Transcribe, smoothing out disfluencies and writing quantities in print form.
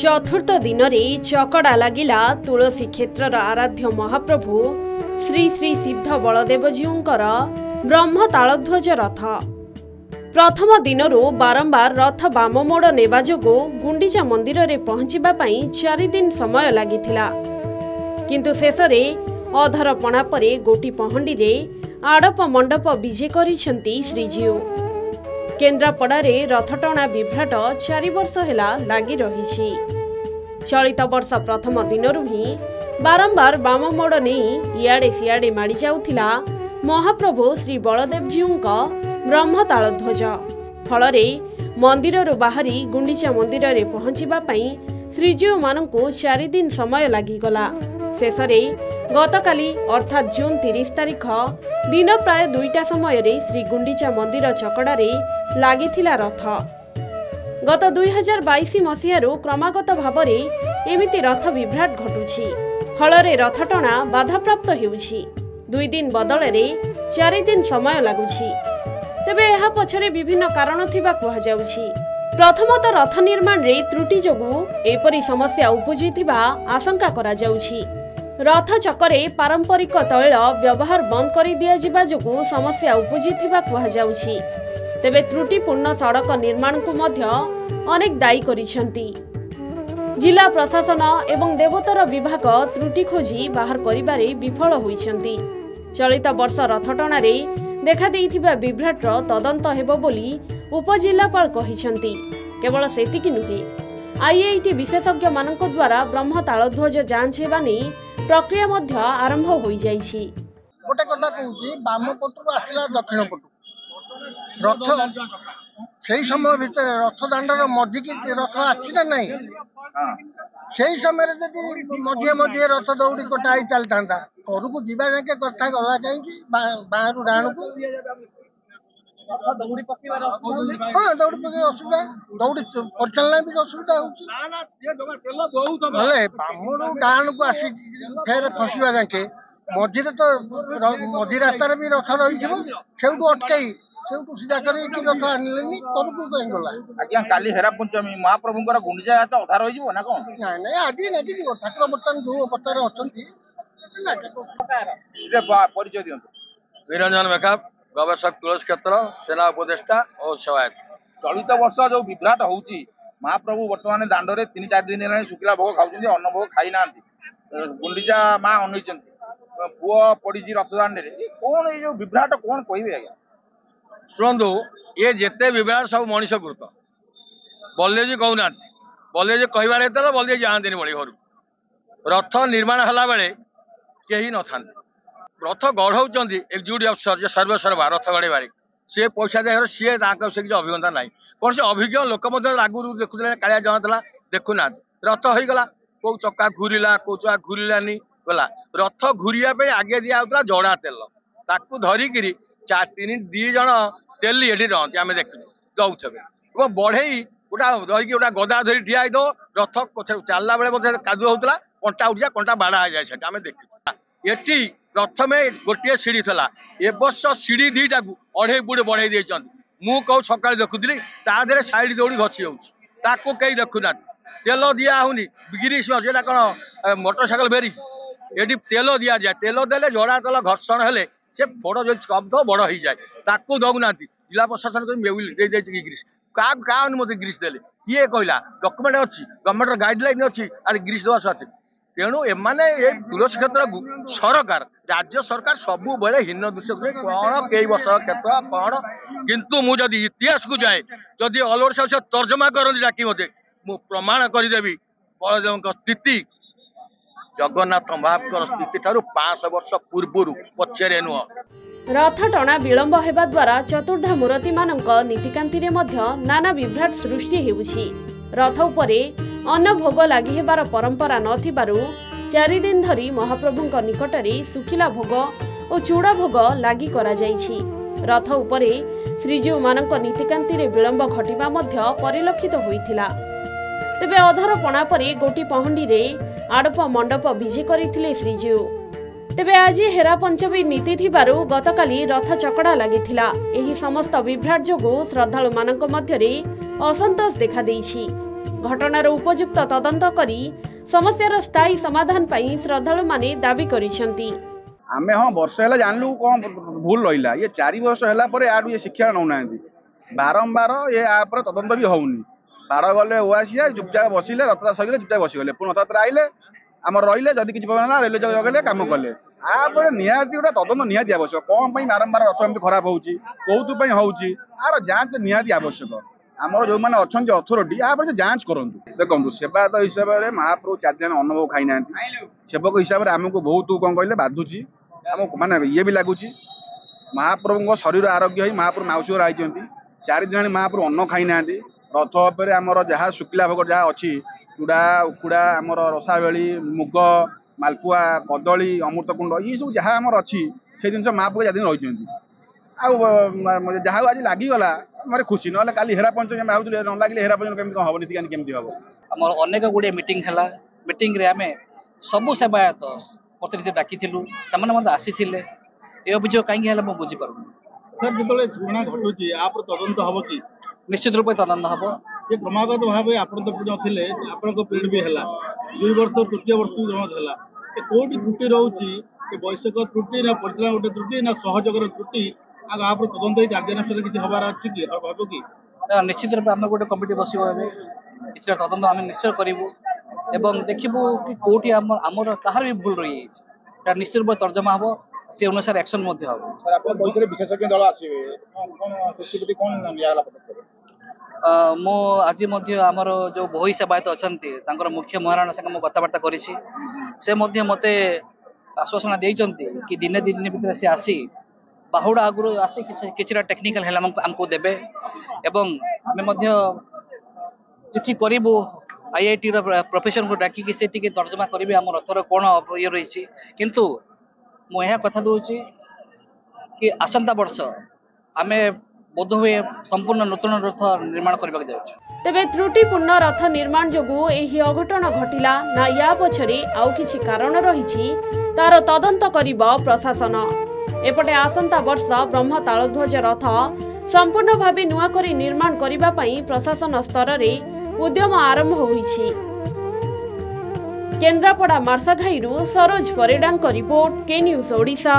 चतुर्थ दिन में चकड़ा लगिला तुलसी क्षेत्र आराध्य महाप्रभु श्री श्री सिद्ध बलदेवजीउंकर ब्रह्म तालध्वज रथ प्रथम दिन बारंबार रथ बाममोड़ नेबा जोगु गुंडीचा मंदिर रे पहुंचीबा पई 4 दिन समय लागिथिला किंतु शेषरे अधरपणा परे गोटी पहंडी रे आड़प मंडप विजे करिसेंती श्रीजीउ। केन्द्रापड़ारे रथटणा विभ्राट 4 वर्ष हेला लागी रहिछि। चलित वर्ष प्रथम दिनरु ही बारंबार बाममोड़ नहीं इयाडे सियाडे माड़ी जाउथिला महाप्रभु श्री बलदेवजीउंक ब्रह्म तालध्वज। फलरे मंदिररु बाहरी गुंडीचा मंदिर रे पहुंचीबा पई श्रीजीउ मानंकु 4 दिन समय लागिगला। शेषरे गतकाली अर्थात जून 30 तारिख दिन प्राय 2टा समय श्री गुंडीचा मंदिर चकड़ारे लागिथिला रथ। गत 2022 मसीहारू क्रमागत भाव में एमिति रथ विभ्राट घटुछि। फलरे रथटणा बाधाप्राप्त हेउछि। 2 दिन बदल 4 दिन समय लागुछि। तेबे एहा पछरे विभिन्न कारण थिबा कुहा जाउछि। प्रथमतः रथ निर्माण रे त्रुटि जोगु एपरि समस्या उपजिथिबा आशंका करा जाउछि। रथ चकरे पारंपरिक तैल व्यवहार बंद करि दिया जिबा जोगु समस्या उपजिथिबा कुहा जाउछि। तेबे त्रुटिपूर्ण सड़क निर्माण को मध्य अनेक दायी करिसेंती। जिला प्रशासन एवं देवोत्तर विभाग त्रुटि खोजी बाहर करिबारे विफल होइसेंती। चलित वर्ष रथटणारे देखा देइथिबा विभ्राटर तदंत हेबो बोली उपजिल्लापाल कहिसेंती। केवल सेतिकी नुहे आईआईटी विशेषज्ञ मानक द्वारा ब्रह्म तालध्वज जांच हेबा नै प्रक्रिया मध्य आरंभ होई जाइछि। गोटे कथा कहूची बाम पटु आसिला दक्षिण पटु रथ से समय भितर रथ दाण्डर मझिकी रथ आछि ना नहीं से समय मझे मझे रथ दौड़ी कटाई चलता घर जीवा जाके कथा गला कहीं बाहर डाण को हाँ दौड़ी पकड़ असुविधा दौड़ी परिचालना भी असुविधा होले बामरू डाण को आसी फेर फसवा जाके मझे तो मझी रास्तार भी रथ रही से अटकई सीधा करी रथ आनिलेनी करकु कहीं गला। आज्ञा काली हेरा पंचमी महाप्रभुंकर गुंडीचा तो अधा रही जीवो ना कोन नहीं आज नहीं जीवो ठाकुर बर्तमान जो अवतार अछंती रे परिचय दियंतु। निरंजन मेकअप गवेषक तुलसी क्षेत्र सेना उपदेष्टा और सेवायत। चलित वर्ष जो विभ्राट होउची महाप्रभु वर्तमान दांडरे 3-4 दिन हेलानी शुक्ला भोग खाउछन्ती अन्न भोग खाई नांती गुंडीचा मां अनैछन्ती पुओ पड़ीजी रथ दांडरे कोन ए जो विभ्राट कोन कहिबे आज्ञा शुणु ये जिते विभ्राट सब मनीष कृत बलदेवजी कहना बलदेवजी कहबार तो बलदेव जाती बड़ी घर रथ निर्माण होला बेले कहीं न था रथ गढ़ाऊँ एक्जिक्यूटिव अफिसर जे सर्वेसर्वा रथ गढ़ेबारे सी पैसा दे सी से किसी अभिज्ञता ना कौन से अभिज्ञ लोक आगुरी देखुले कालिया जमाता देखुना रथ हो गला कौ चक्का घूरला कौ चक्का घूरलानी गला रथ घूरिया आगे दिया जड़ा तेल ताकू धरिकी 2 जन तेली ये रही आम देख दौथे बढ़े गोटा रही गोटा गदा धरी ठिया दो रथ चलला बेले कादुआ होता कंटा उठा कंटा बाड़ा हो जाए आम देख ये रथ में गोटे सीढ़ी था ए वर्ष सीढ़ी 2टा को 2.5 फुट बढ़े देते मु कौ सका देखुली तादे साइड दौड़ी घसी जाऊँ कई देखुना तेल दिया होनी गिरीश कौन मोटरसाइकेल बेरी ये तेल दि जाए तेल देले जड़ा तेल घर्षण हेले से फोड़ जो स्तब्ध बड़ हो जाए ताकू दौना जिला प्रशासन गिरीश क्या अनुमति गिरीश देले किए कहला डॉक्यूमेंट अच्छी गवर्नमेंट गाइडलाइन अच्छी आर गिरीश देवा साथी तेणु एमाने तुलसी क्षेत्र सरकार राज्य सरकार सबु बेले हीन दृश्य कौन कई वर्ष क्षेत्र कौन किंतु मुझे इतिहास को जाए जदि ऑल ओवर से तर्जमा करती डाकी मत मु प्रमाण करदेवी बलदेव स्थिति जगन्नाथ महाप्रभुर स्थिति ठारू 500 वर्ष पूर्व पछरे नुह। रथ टणा विलंब हेबा द्वारा चतुर्धा मूर्ति मानक नीतिकांति रे मध्य नाना विभ्राट सृष्टि हेउछि। रथ उपरे अन्न भोग लागि हेबार परंपरा नथिबारु 4 दिन धरी महाप्रभुंक निकटरे सुखिला भोग और चूड़ा भोग लागि करा जाइछि। रथ उपरे श्रीजीउ मानक नीतिकांति रे विलंब घटिबा मध्य परिलक्षित होइथिला। तेबे अधरपणा परे गोटी पहंडी रे आड़प मंडप विजे करिथिले श्रीजीउ। तेबे आज हेरा पंचमी नीति थिबारु गतकाली रथ चकड़ा लागिथिला। एही समस्त विभ्राट जोगु श्रद्धालु मानक मध्यरे असंतोष देखा देइछि। घटनार उपयुक्त तदंत करी समस्यार स्थायी समाधान पाई श्रद्धालु माने दाबी करिसेंती। आमे हाँ वर्ष है जानलु कौन भूल रहा ये 4 वर्ष है आडू ये शिक्षा नौना बारंबार ये पर तदंत भी होनी बाड़ गले ओआसिया चुपचाप बसिले रथयात्रा सर चुपचाप बसीगले पुणी रथयात्रा आइले आम रही जदि किसी रेलवे जगले कम कले आपर निहाती गोटे तदंत निहाती आवश्यक कौन बारंबार रथ एमती खराब होउची कौन होउची आर जांच निहाती आवश्यक आमर जो मैंने अच्छा अथॉरिटी यहाँ पर जांच करूँ देखो सेवायत हिसाब से महाप्रभु 4 दिन अन्न खाई ना सेवक हिसाब से आमको बहुत कौन कहले बाधुची आम माने ये भी लगुच महाप्रभु शरीर आरोग्य महाप्रभु माउसी घर आई 4 दिन महाप्रभु अन्न खाई ना रथ पर आमर जहाँ शुक्ला भोग जहाँ अच्छी चूड़ा उकुड़ा आमर रसाबेली मुग मालपुआ कदली अमृतकुंड ये सब जहाँ आमर अच्छी से जिन महाप्रभु 4 दिन रही जहाँ आज लगिगला मारे खुशी ना काली हेरा पंचमी भावुँ न लगे हेरा पंचमी केमती हम नीति केमती हम आम अनेक गुड़े मीटिंग है मीटिंग रे आमे सबू सेवायत प्रतिनिधि डाकी से आसी ये अभियोग कहीं बुझी पार सर जो घटना घटुची आप तदंत हम कि निश्चित रूप तदंत हम ये क्रमागत भाव आप थे आपण पीरियड भी है 2 वर्ष तृतीय वर्ष भी जमा है कौटी त्रुटि रोचे वैश्विक त्रुटि ना परिचालन गोटे त्रुटि ना सहयोगर त्रुटि आप तदंत 4 दिन किसी हबार अच्छी कि भाव कि निश्चित रूप आम गोटे कमिटी बस किसी तदंत आम निश्चय करूँ एवं देखू कि कौटी आमर कहार भी भूल रही है निश्चित रूप तर्जमा हम से अनुसार एक्शन विशेषज्ञ दल मो आज आमर जो बही सेवायत अच्छा मुख्य महाराणा संगे मुझे कथबार्ता करी से मते आश्वासन देते कि दिने 2 दिन भीतर से आसी बाहुड़ा आगु आसी कि टेक्निकल है आमको देवे एवं आम चिठी करूँ IIT प्रोफेसर को डाकिकी से तर्जमा करेंगे आम रथर कौन ये रही किंतु मुझे कथा दूची कि आसंता वर्ष आमे बोध हुए संपूर्ण नूतन रथ निर्माण करने जाउछु। तेबे त्रुटिपूर्ण रथ निर्माण जोगु एही अघटन घटिला ना या पछरे आउ किछि कारण रहिछि तार तदंत करिबो प्रशासन। एपटे आसंता वर्ष ब्रह्म तालध्वज रथ संपूर्ण भावे नुआ करी निर्माण करिबा पई प्रशासन स्तर रे उद्यम आरंभ होइछि। केन्द्रापड़ा मार्साघाईरू सरोज परिडांक रिपोर्ट के न्यूज ओडिशा।